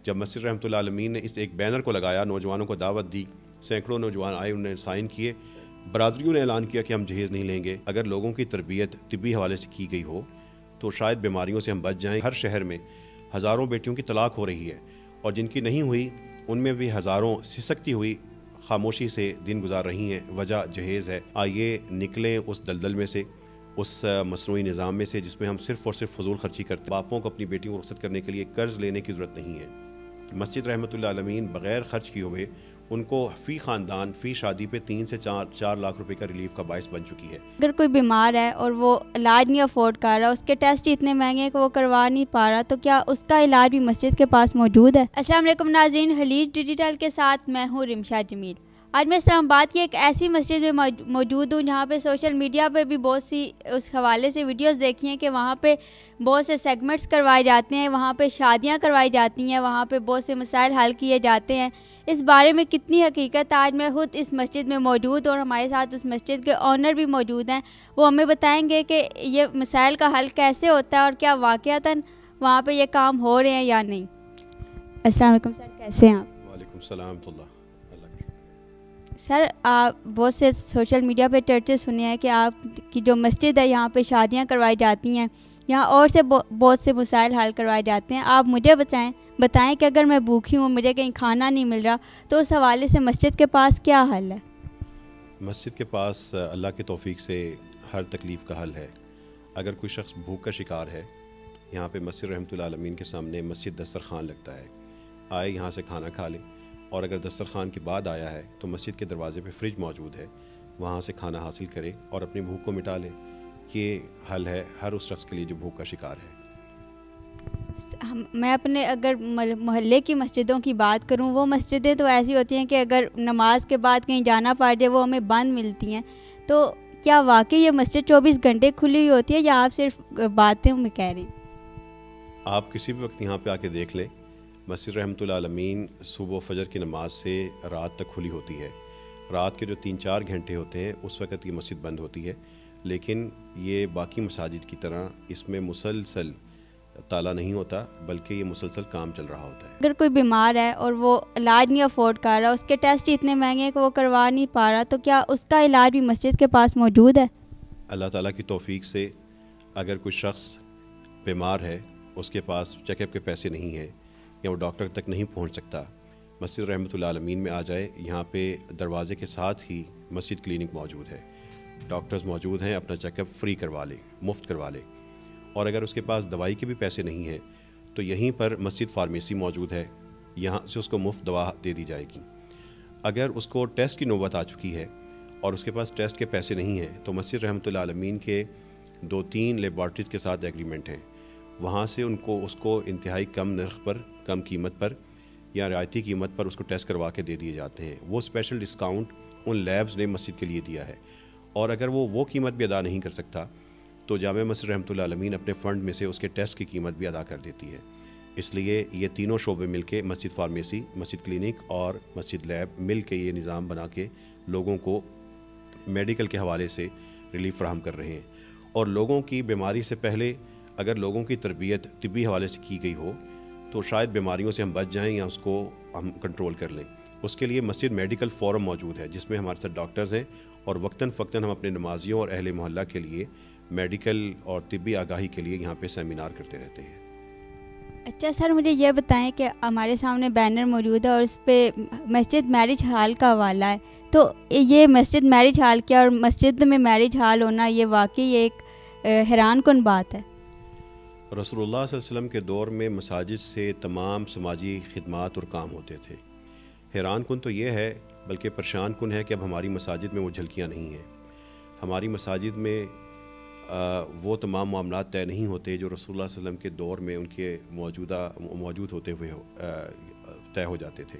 جب مسجد رحمتہ عالمین نے اس ایک بینر کو لگایا، نوجوانوں کو دعوت دی، سینکڑوں نوجوان آئے، انہوں نے سائن کیے، برادریوں نے اعلان کیا کہ ہم جہیز نہیں لیں گے۔ اگر لوگوں کی تربیت طبی حوالے سے کی گئی ہو تو شاید بیماریوں سے ہم بچ جائیں۔ ہر شہر میں ہزاروں بیٹیوں کی طلاق ہو رہی ہے، اور جن کی نہیں ہوئی ان میں بھی ہزاروں سسکتی ہوئی خاموشی سے دن گزار رہی ہیں۔ وجہ جہیز ہے۔ آئیے نکلیں اس دلدل میں سے، اس مصنوعی نظام میں سے جس میں ہم صرف اور صرف فضول خرچی کرتے ہیں۔ باپوں کو اپنی بیٹیوں کو رخصت کرنے کے لیے قرض لینے کی ضرورت نہیں ہے۔ مسجد رحمتہ اللہ عالمین بغیر خرچ کیے ہوئے ان کو فی خاندان فی شادی پہ 3 سے 4 لاکھ روپے کا ریلیف کا باعث بن چکی ہے۔ اگر کوئی بیمار ہے اور وہ علاج نہیں افورڈ کر رہا، اس کے ٹیسٹ اتنے مہنگے ہیں کہ وہ کروا نہیں پا رہا، تو کیا اس کا علاج بھی مسجد کے پاس موجود ہے؟ السلام علیکم ناظرین، حلیج ڈیجیٹل کے ساتھ میں ہوں رمشا جمیل۔ آج میں اسلام آباد کی ایک ایسی مسجد میں موجود ہوں جہاں پہ سوشل میڈیا پہ بھی بہت سی اس حوالے سے ویڈیوز دیکھی ہیں کہ وہاں پہ بہت سے سیگمنٹس کروائے جاتے ہیں، وہاں پہ شادیاں کروائی جاتی ہیں، وہاں پہ بہت سے مسائل حل کیے جاتے ہیں۔ اس بارے میں کتنی حقیقت، آج میں خود اس مسجد میں موجود اور ہمارے ساتھ اس مسجد کے آنر بھی موجود ہیں، وہ ہمیں بتائیں گے کہ یہ مسائل کا حل کیسے ہوتا ہے اور کیا واقعتاً وہاں پہ یہ کام ہو رہے ہیں یا نہیں۔ السلام علیکم سر، کیسے ہیں آپ؟ وعلیکم السلام تو اللہ۔ سر، آپ بہت سے سوشل میڈیا پہ چرچے سنے ہیں کہ آپ کی جو مسجد ہے یہاں پہ شادیاں کروائی جاتی ہیں، یہاں اور سے بہت سے مسائل حل کروائے جاتے ہیں۔ آپ مجھے بتائیں کہ اگر میں بھوکی ہوں، مجھے کہیں کھانا نہیں مل رہا، تو اس حوالے سے مسجد کے پاس کیا حل ہے؟ مسجد کے پاس اللہ کی توفیق سے ہر تکلیف کا حل ہے۔ اگر کوئی شخص بھوک کا شکار ہے، یہاں پہ مسجد رحمتہ اللہ عالمین کے سامنے مسجد دسترخوان لگتا ہے، آئے یہاں سے کھانا کھا لیں، اور اگر دسترخوان کے بعد آیا ہے تو مسجد کے دروازے پہ فریج موجود ہے، وہاں سے کھانا حاصل کرے اور اپنی بھوک کو مٹا لے۔ یہ حل ہے ہر اس شخص کے لیے جو بھوک کا شکار ہے۔ میں اپنے اگر محلے کی مسجدوں کی بات کروں، وہ مسجدیں تو ایسی ہوتی ہیں کہ اگر نماز کے بعد کہیں جانا پڑ جائے وہ ہمیں بند ملتی ہیں، تو کیا واقعی یہ مسجد 24 گھنٹے کھلی ہوئی ہوتی ہے یا آپ صرف باتیں میں کہہ رہے ہیں؟ آپ کسی بھی وقت یہاں پہ آ کے دیکھ لیں، مسجد رحمتہ اللہ عالمین صبح و فجر کی نماز سے رات تک کھلی ہوتی ہے۔ رات کے جو 3-4 گھنٹے ہوتے ہیں اس وقت یہ مسجد بند ہوتی ہے، لیکن یہ باقی مساجد کی طرح اس میں مسلسل تالا نہیں ہوتا، بلکہ یہ مسلسل کام چل رہا ہوتا ہے۔ اگر کوئی بیمار ہے اور وہ علاج نہیں افورڈ کر رہا، اس کے ٹیسٹ اتنے مہنگے ہیں کہ وہ کروا نہیں پا رہا، تو کیا اس کا علاج بھی مسجد کے پاس موجود ہے؟ اللہ تعالیٰ کی توفیق سے اگر کوئی شخص بیمار ہے، اس کے پاس چیک اپ کے پیسے نہیں ہیں یا وہ ڈاکٹر تک نہیں پہنچ سکتا، مسجد رحمتہ اللہ عالمین میں آ جائے۔ یہاں پہ دروازے کے ساتھ ہی مسجد کلینک موجود ہے، ڈاکٹرز موجود ہیں، اپنا چیک اپ فری کروا لے، مفت کروا لے۔ اور اگر اس کے پاس دوائی کے بھی پیسے نہیں ہیں تو یہیں پر مسجد فارمیسی موجود ہے، یہاں سے اس کو مفت دوا دے دی جائے گی۔ اگر اس کو ٹیسٹ کی نوبت آ چکی ہے اور اس کے پاس ٹیسٹ کے پیسے نہیں ہیں تو مسجد رحمتہ اللہ عالمین کے 2-3 لیبارٹریز کے ساتھ ایگریمنٹ ہیں، وہاں سے اس کو انتہائی کم نرخ پر، کم قیمت پر یا رعایتی قیمت پر اس کو ٹیسٹ کروا کے دے دیے جاتے ہیں۔ وہ اسپیشل ڈسکاؤنٹ ان لیبز نے مسجد کے لیے دیا ہے، اور اگر وہ قیمت بھی ادا نہیں کر سکتا تو جامع مسجد رحمتہ اللہ عالمین اپنے فنڈ میں سے اس کے ٹیسٹ کی قیمت بھی ادا کر دیتی ہے۔ اس لیے یہ تینوں شعبے مل کے، مسجد فارمیسی، مسجد کلینک اور مسجد لیب مل کے یہ نظام بنا کے لوگوں کو میڈیکل کے حوالے سے ریلیف فراہم کر رہے ہیں۔ اور لوگوں کی بیماری سے پہلے اگر لوگوں کی تربیت طبی حوالے سے کی گئی ہو تو شاید بیماریوں سے ہم بچ جائیں یا اس کو ہم کنٹرول کر لیں۔ اس کے لیے مسجد میڈیکل فورم موجود ہے جس میں ہمارے ساتھ ڈاکٹرز ہیں، اور وقتاً فوقتاً ہم اپنے نمازیوں اور اہل محلہ کے لیے میڈیکل اور طبی آگاہی کے لیے یہاں پہ سیمینار کرتے رہتے ہیں۔ اچھا سر، مجھے یہ بتائیں کہ ہمارے سامنے بینر موجود ہے اور اس پہ مسجد میرج ہال کا حوالہ ہے، تو یہ مسجد میرج ہال کیا اور مسجد میں میرج ہال ہونا یہ واقعی ایک حیران کن بات ہے؟ رسول اللہ صلی اللہ علیہ وسلم کے دور میں مساجد سے تمام سماجی خدمات اور کام ہوتے تھے۔ حیران کن تو یہ ہے، بلکہ پریشان کن ہے کہ اب ہماری مساجد میں وہ جھلکیاں نہیں ہیں۔ ہماری مساجد میں وہ تمام معاملات طے نہیں ہوتے جو رسول اللہ صلی اللہ علیہ وسلم کے دور میں ان کے موجود ہوتے ہوئے طے ہو جاتے تھے۔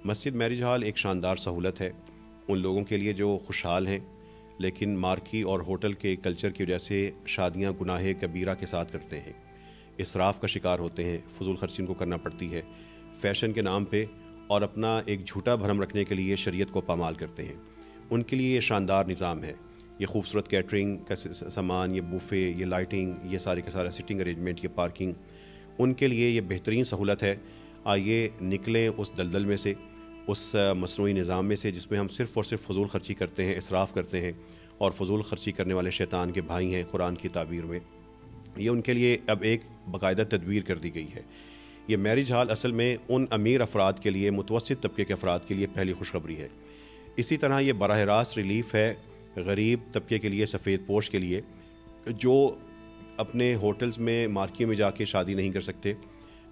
مسجد میرج ہال ایک شاندار سہولت ہے ان لوگوں کے لیے جو خوشحال ہیں، لیکن مارکی اور ہوٹل کے کلچر کی وجہ سے شادیاں گناہ کبیرہ کے ساتھ کرتے ہیں، اسراف کا شکار ہوتے ہیں، فضول خرچی ان کو کرنا پڑتی ہے فیشن کے نام پہ، اور اپنا ایک جھوٹا بھرم رکھنے کے لیے شریعت کو پامال کرتے ہیں۔ ان کے لیے یہ شاندار نظام ہے، یہ خوبصورت کیٹرنگ کا سامان، یہ بوفے، یہ لائٹنگ، یہ سارے کے سارا سٹنگ ارینجمنٹ، یہ پارکنگ، ان کے لیے یہ بہترین سہولت ہے۔ آئیے نکلیں اس دلدل میں سے، اس مصنوعی نظام میں سے جس میں ہم صرف اور صرف فضول خرچی کرتے ہیں، اسراف کرتے ہیں، اور فضول خرچی کرنے والے شیطان کے بھائی ہیں قرآن کی تعبیر میں۔ یہ ان کے لیے اب ایک باقاعدہ تدبیر کر دی گئی ہے۔ یہ میرج ہال اصل میں ان امیر افراد کے لیے، متوسط طبقے کے افراد کے لیے پہلی خوشخبری ہے۔ اسی طرح یہ براہ راست ریلیف ہے غریب طبقے کے لیے، سفید پوش کے لیے، جو اپنے ہوٹلز میں، مارکیوں میں جا کے شادی نہیں کر سکتے،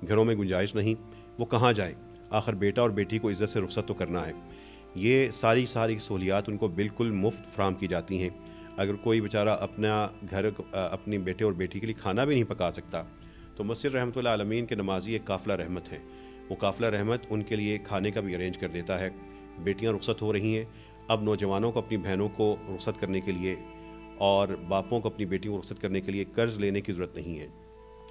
گھروں میں گنجائش نہیں، وہ کہاں جائیں؟ آخر بیٹا اور بیٹی کو عزت سے رخصت تو کرنا ہے۔ یہ ساری سہولیات ان کو بالکل مفت فراہم کی جاتی ہیں۔ اگر کوئی بیچارہ اپنا گھر اپنی بیٹے اور بیٹی کے لیے کھانا بھی نہیں پکا سکتا تو مسجد رحمۃ اللہ عالمین کے نمازی ایک قافلہ رحمت ہے، وہ قافلہ رحمت ان کے لیے کھانے کا بھی ارینج کر دیتا ہے۔ بیٹیاں رخصت ہو رہی ہیں، اب نوجوانوں کو اپنی بہنوں کو رخصت کرنے کے لیے اور باپوں کو اپنی بیٹیوں کو رخصت کرنے کے لیے قرض لینے کی ضرورت نہیں ہے۔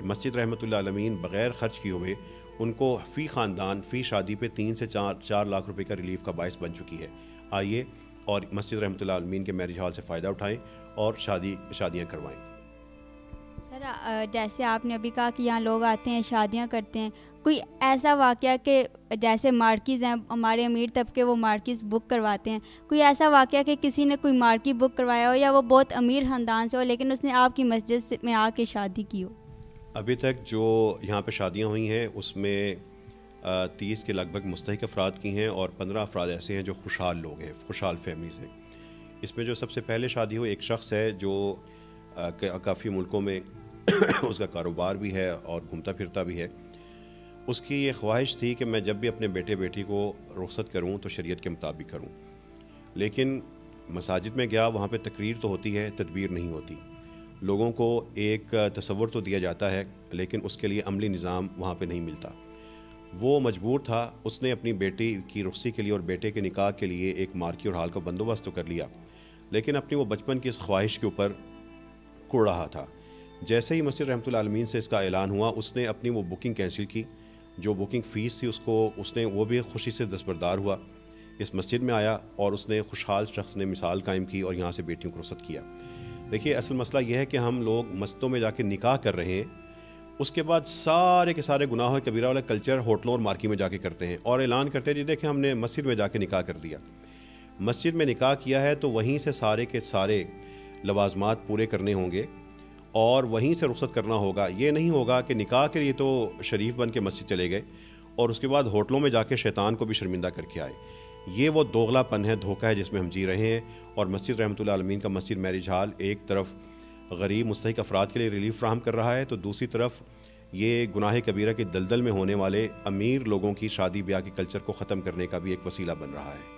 مسجد رحمۃ اللہ عالمین بغیر خرچ کیے ہوئے ان کو فی خاندان فی شادی پہ 3 سے 4 لاکھ روپے کا ریلیف کا باعث بن چکی ہے۔ آئیے اور مسجد رحمۃ اللہ عالمین کے میرج ہال سے فائدہ اٹھائیں اور شادیاں کروائیں۔ سر جیسے آپ نے ابھی کہا کہ یہاں لوگ آتے ہیں، شادیاں کرتے ہیں، کوئی ایسا واقعہ کہ جیسے مارکیز ہیں ہمارے امیر طبقے، وہ مارکیز بک کرواتے ہیں، کوئی ایسا واقعہ کہ کسی نے کوئی مارکی بک کروایا ہو یا وہ بہت امیر خاندان سے ہو لیکن اس نے آپ کی مسجد میں آ کے شادی کی ہو؟ ابھی تک جو یہاں پہ شادیاں ہوئی ہیں اس میں 30 کے لگ بھگ مستحق افراد کی ہیں اور 15 افراد ایسے ہیں جو خوشحال لوگ ہیں، خوشحال فیملیز ہیں۔ اس میں جو سب سے پہلے شادی ہوئی، ایک شخص ہے جو کافی ملکوں میں اس کا کاروبار بھی ہے اور گھومتا پھرتا بھی ہے۔ اس کی یہ خواہش تھی کہ میں جب بھی اپنے بیٹے بیٹی کو رخصت کروں تو شریعت کے مطابق کروں، لیکن مساجد میں گیا، وہاں پہ تقریر تو ہوتی ہے، تدبیر نہیں ہوتی۔ لوگوں کو ایک تصور تو دیا جاتا ہے لیکن اس کے لیے عملی نظام وہاں پہ نہیں ملتا۔ وہ مجبور تھا، اس نے اپنی بیٹی کی رخصتی کے لیے اور بیٹے کے نکاح کے لیے ایک مارکی اور ہال کا بندوبست تو کر لیا، لیکن اپنی وہ بچپن کی اس خواہش کے اوپر کڑ رہا تھا۔ جیسے ہی مسجد رحمۃ اللہ عالمین سے اس کا اعلان ہوا، اس نے اپنی وہ بکنگ کینسل کی، جو بکنگ فیس تھی اس نے وہ بھی خوشی سے دستبردار ہوا، اس مسجد میں آیا اور اس نے خوشحال شخص نے مثال قائم کی اور یہاں سے بیٹیوں کو رخصت کیا۔ دیکھیے اصل مسئلہ یہ ہے کہ ہم لوگ مسجدوں میں جا کے نکاح کر رہے ہیں، اس کے بعد سارے کے سارے گناہوں کبیرہ والا کلچر ہوٹلوں اور مارکی میں جا کے کرتے ہیں اور اعلان کرتے ہیں جی دیکھیں ہم نے مسجد میں جا کے نکاح کر دیا۔ مسجد میں نکاح کیا ہے تو وہیں سے سارے کے سارے لوازمات پورے کرنے ہوں گے اور وہیں سے رخصت کرنا ہوگا۔ یہ نہیں ہوگا کہ نکاح کے لیے تو شریف بن کے مسجد چلے گئے اور اس کے بعد ہوٹلوں میں جا کے شیطان کو بھی شرمندہ کر کے آئے۔ یہ وہ دوغلا پن ہے، دھوکہ ہے جس میں ہم جی رہے ہیں۔ اور مسجد رحمۃ اللہ عالمین کا مسجد میرج ہال ایک طرف غریب مستحق افراد کے لیے ریلیف فراہم کر رہا ہے تو دوسری طرف یہ گناہ کبیرہ کے دلدل میں ہونے والے امیر لوگوں کی شادی بیاہ کے کلچر کو ختم کرنے کا بھی ایک وسیلہ بن رہا ہے۔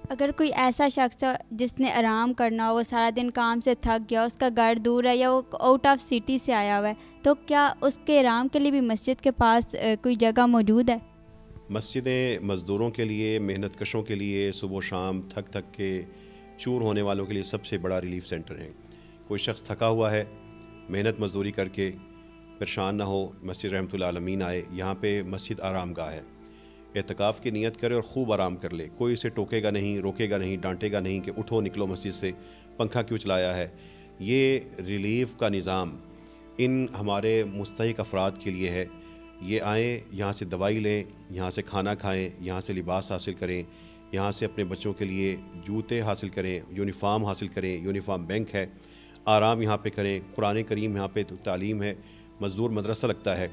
اگر کوئی ایسا شخص جس نے آرام کرنا ہو، وہ سارا دن کام سے تھک گیا، اس کا گھر دور ہے یا وہ آؤٹ آف سٹی سے آیا ہوا ہے، تو کیا اس کے آرام کے لیے بھی مسجد کے پاس کوئی جگہ موجود ہے؟ مسجدیں مزدوروں کے لیے، محنت کشوں کے لیے، صبح و شام تھک تھک کے چور ہونے والوں کے لیے سب سے بڑا ریلیف سینٹر ہے۔ کوئی شخص تھکا ہوا ہے، محنت مزدوری کر کے پریشان نہ ہو، مسجد رحمۃ اللہ عالمین آئے، یہاں پہ مسجد آرام گاہ ہے، اعتکاف کی نیت کرے اور خوب آرام کر لے، کوئی اسے ٹوکے گا نہیں، روکے گا نہیں، ڈانٹے گا نہیں کہ اٹھو نکلو مسجد سے، پنکھا کیوں چلایا ہے۔ یہ ریلیف کا نظام ان ہمارے مستحق افراد کے لیے ہے۔ یہ آئیں، یہاں سے دوائی لیں، یہاں سے کھانا کھائیں، یہاں سے لباس حاصل کریں، یہاں سے اپنے بچوں کے لیے جوتے حاصل کریں، یونیفارم حاصل کریں، یونیفارم بینک ہے، آرام یہاں پہ کریں، قرآن کریم یہاں پہ تعلیم ہے، مزدور مدرسہ لگتا ہے۔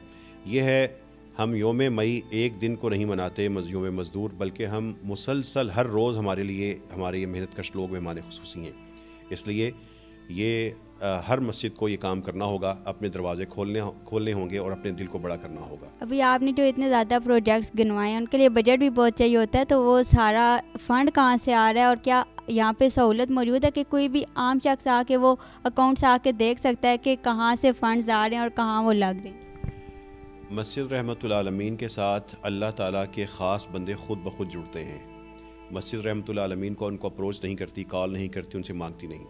یہ ہے، ہم یوم مئی ایک دن کو نہیں مناتے یوم مزدور، بلکہ ہم مسلسل ہر روز ہمارے لیے ہمارے یہ محنت کش لوگ مہمان خصوصی ہیں۔ اس لیے یہ ہر مسجد کو یہ کام کرنا ہوگا، اپنے دروازے کھولنے ہوں گے اور اپنے دل کو بڑا کرنا ہوگا۔ ابھی آپ نے جو اتنے زیادہ پروجیکٹس گنوائے ہیں ان کے لیے بجٹ بھی بہت چاہیے ہوتا ہے، تو وہ سارا فنڈ کہاں سے آ رہا ہے اور کیا یہاں پہ سہولت موجود ہے کہ کوئی بھی عام شخص آ کے وہ اکاؤنٹ سے آ کے دیکھ سکتا ہے کہ کہاں سے فنڈز آ رہے ہیں اور کہاں وہ لگ رہے ہیں؟ مسجد رحمۃ اللہ عالمین کے ساتھ اللہ تعالیٰ کے خاص بندے خود بخود جڑتے ہیں۔ مسجد رحمۃ اللہ عالمین کو ان کو اپروچ نہیں کرتی، کال نہیں کرتی، ان سے مانگتی نہیں،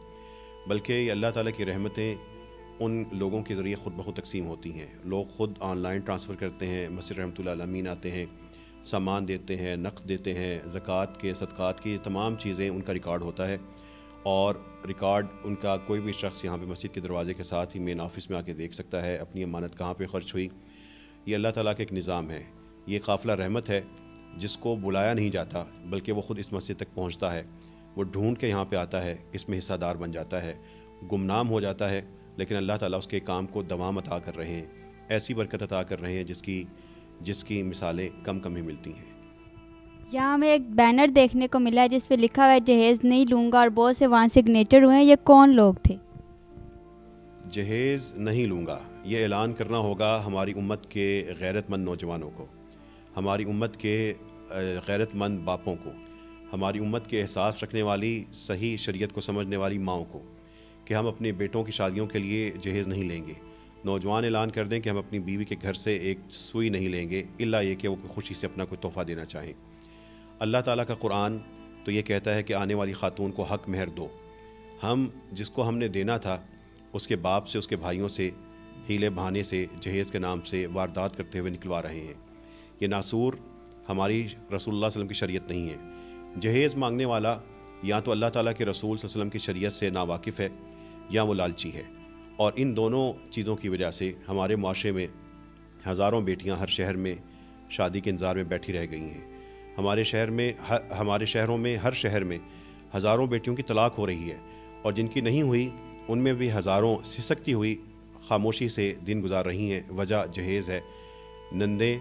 بلکہ یہ اللہ تعالیٰ کی رحمتیں ان لوگوں کے ذریعے خود بخود تقسیم ہوتی ہیں۔ لوگ خود آن لائن ٹرانسفر کرتے ہیں، مسجد رحمۃ اللہ عالمین آتے ہیں، سامان دیتے ہیں، نقد دیتے ہیں، زکوٰۃ کے صدقات کی تمام چیزیں ان کا ریکارڈ ہوتا ہے اور ریکارڈ ان کا کوئی بھی شخص یہاں پہ مسجد کے دروازے کے ساتھ ہی مین آفس میں آ کے دیکھ سکتا ہے اپنی امانت کہاں پہ خرچ ہوئی۔ یہ اللہ تعالیٰ کا ایک نظام ہے. یہ قافلہ رحمت ہے جس کو بلایا نہیں جاتا بلکہ وہ خود اس مسجد تک پہنچتا ہے, وہ ڈھونڈ کے یہاں پہ آتا ہے, اس میں حصہ دار بن جاتا ہے, گمنام ہو جاتا ہے, لیکن اللہ تعالیٰ اس کے کام کو دوام عطا کر رہے ہیں, ایسی برکت عطا کر رہے ہیں جس کی مثالیں کم ہی ملتی ہیں. یہاں ہمیں ایک بینر دیکھنے کو ملا ہے جس پہ لکھا ہوا ہے جہیز نہیں لوں گا, اور بہت سے وہاں سگنیچر ہوئے ہیں. یہ کون لوگ تھے؟ جہیز نہیں لوں گا, یہ اعلان کرنا ہوگا ہماری امت کے غیرت مند نوجوانوں کو, ہماری امت کے غیرت مند باپوں کو, ہماری امت کے احساس رکھنے والی صحیح شریعت کو سمجھنے والی ماؤں کو, کہ ہم اپنے بیٹوں کی شادیوں کے لیے جہیز نہیں لیں گے. نوجوان اعلان کر دیں کہ ہم اپنی بیوی کے گھر سے ایک سوئی نہیں لیں گے الا یہ کہ وہ خوشی سے اپنا کوئی تحفہ دینا چاہیں. اللہ تعالیٰ کا قرآن تو یہ کہتا ہے کہ آنے والی خاتون کو حق مہر دو. ہم جس کو ہم نے دینا تھا اس کے باپ سے, اس کے بھائیوں سے ہیلے بہانے سے جہیز کے نام سے واردات کرتے ہوئے نکلوا رہے ہیں. یہ ناسور ہماری رسول اللہ صلی اللہ علیہ وسلم کی شریعت نہیں ہے. جہیز مانگنے والا یا تو اللہ تعالیٰ کے رسول صلی اللہ علیہ وسلم کی شریعت سے ناواقف ہے یا وہ لالچی ہے, اور ان دونوں چیزوں کی وجہ سے ہمارے معاشرے میں ہزاروں بیٹیاں ہر شہر میں شادی کے انتظار میں بیٹھی رہ گئی ہیں. ہمارے شہروں میں ہر شہر میں ہزاروں بیٹیوں کی طلاق ہو رہی ہے, اور جن کی نہیں ہوئی ان میں بھی ہزاروں سسکتی ہوئی خاموشی سے دن گزار رہی ہیں. وجہ جہیز ہے. نندے,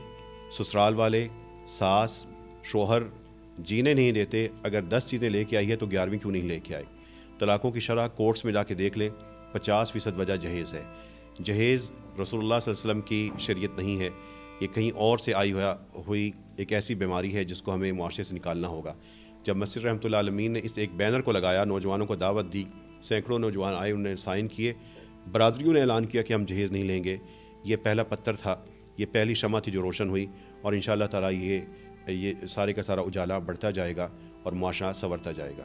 سسرال والے, ساس, شوہر جینے نہیں دیتے. اگر 10 چیزیں لے کے آئی ہے تو 11ویں کیوں نہیں لے کے آئے. طلاقوں کی شرح کورٹس میں جا کے دیکھ لیں, 50% وجہ جہیز ہے. جہیز رسول اللہ صلی اللہ علیہ وسلم کی شریعت نہیں ہے, یہ کہیں اور سے آئی ہوئی ایک ایسی بیماری ہے جس کو ہمیں معاشرے سے نکالنا ہوگا. جب مسجد رحمۃ اللہ عالمین نے اس ایک بینر کو لگایا, نوجوانوں کو دعوت دی, سینکڑوں نوجوان آئے, انہوں نے سائن کیے, برادریوں نے اعلان کیا کہ ہم جہیز نہیں لیں گے. یہ پہلا پتھر تھا, یہ پہلی شمع تھی جو روشن ہوئی, اور انشاءاللہ تعالیٰ یہ سارے کا سارا اجالا بڑھتا جائے گا اور معاشرہ سنورتا جائے گا.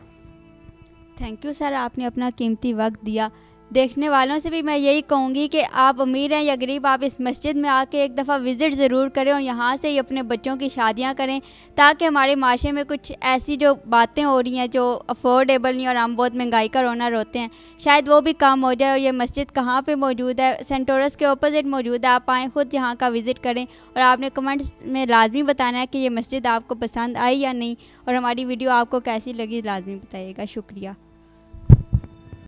تھینک یو سر, آپ نے اپنا قیمتی وقت دیا. دیکھنے والوں سے بھی میں یہی کہوں گی کہ آپ امیر ہیں یا غریب, آپ اس مسجد میں آ کے ایک دفعہ وزٹ ضرور کریں اور یہاں سے ہی اپنے بچوں کی شادیاں کریں, تاکہ ہمارے معاشرے میں کچھ ایسی جو باتیں ہو رہی ہیں جو افورڈیبل نہیں, اور ہم بہت مہنگائی کا رونا روتے ہیں, شاید وہ بھی کم ہو جائے. اور یہ مسجد کہاں پہ موجود ہے؟ سینٹورس کے اپوزٹ موجود ہے. آپ آئیں, خود یہاں کا وزٹ کریں, اور آپ نے کمنٹس میں لازمی بتانا ہے کہ یہ مسجد آپ کو پسند آئی یا نہیں, اور ہماری ویڈیو آپ کو کیسی لگی لازمی بتائیے گا. شکریہ.